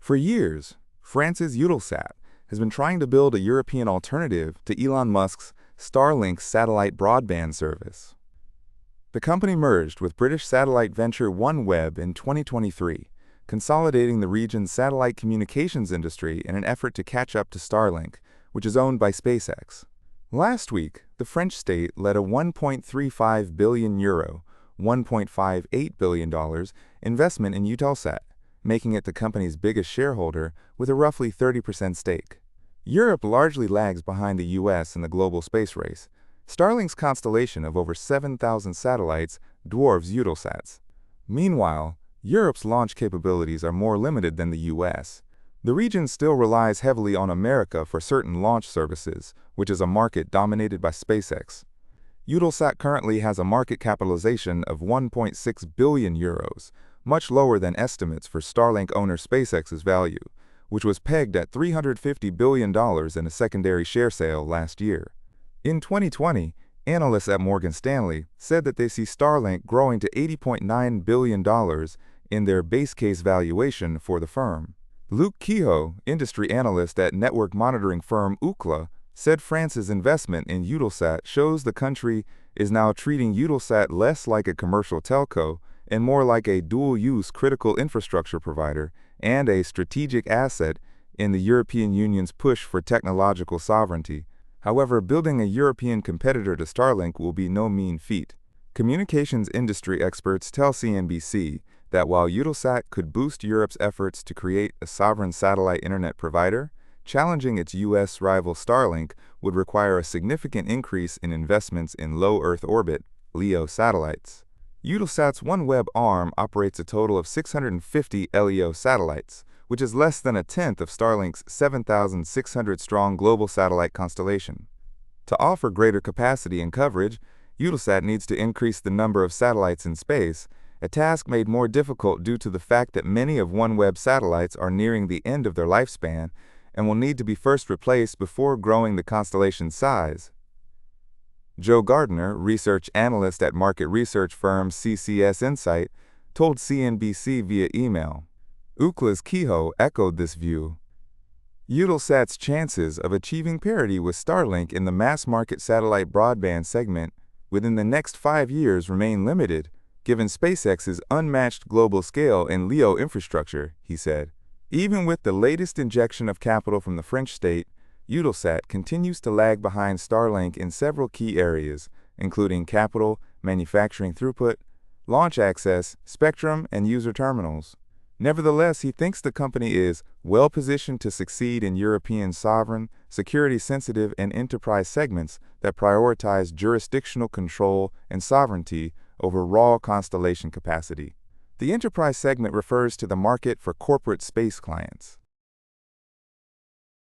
For years, France's Eutelsat has been trying to build a European alternative to Elon Musk's Starlink satellite broadband service. The company merged with British satellite venture OneWeb in 2023, consolidating the region's satellite communications industry in an effort to catch up to Starlink, which is owned by SpaceX. Last week, the French state led a €1.35 billion, $1.58 billion investment in Eutelsat, making it the company's biggest shareholder with a roughly 30% stake. Europe largely lags behind the US in the global space race. Starlink's constellation of over 7,000 satellites dwarfs Eutelsat's. Meanwhile, Europe's launch capabilities are more limited than the US. The region still relies heavily on America for certain launch services, which is a market dominated by SpaceX. Eutelsat currently has a market capitalization of €1.6 billion, much lower than estimates for Starlink owner SpaceX's value, which was pegged at $350 billion in a secondary share sale last year. In 2020, analysts at Morgan Stanley said that they see Starlink growing to $80.9 billion in their base case valuation for the firm. Luc Kehoe, industry analyst at network monitoring firm Ookla, said France's investment in Eutelsat shows the country is now treating Eutelsat less like a commercial telco and more like a dual-use critical infrastructure provider and a strategic asset in the European Union's push for technological sovereignty. However, building a European competitor to Starlink will be no mean feat. Communications industry experts tell CNBC that while Eutelsat could boost Europe's efforts to create a sovereign satellite internet provider, challenging its U.S. rival Starlink would require a significant increase in investments in low Earth orbit (LEO) satellites. Eutelsat's OneWeb arm operates a total of 650 LEO satellites, which is less than a tenth of Starlink's 7,600-strong global satellite constellation. To offer greater capacity and coverage, Eutelsat needs to increase the number of satellites in space, a task made more difficult due to the fact that many of OneWeb satellites are nearing the end of their lifespan and will need to be first replaced before growing the constellation's size. Joe Gardner, research analyst at market research firm CCS Insight, told CNBC via email. Ookla's Kehoe echoed this view. Eutelsat's chances of achieving parity with Starlink in the mass-market satellite broadband segment within the next 5 years remain limited, given SpaceX's unmatched global scale and LEO infrastructure, he said. Even with the latest injection of capital from the French state, Eutelsat continues to lag behind Starlink in several key areas, including capital, manufacturing throughput, launch access, spectrum, and user terminals. Nevertheless, he thinks the company is well-positioned to succeed in European sovereign, security-sensitive, and enterprise segments that prioritize jurisdictional control and sovereignty over raw constellation capacity. The enterprise segment refers to the market for corporate space clients.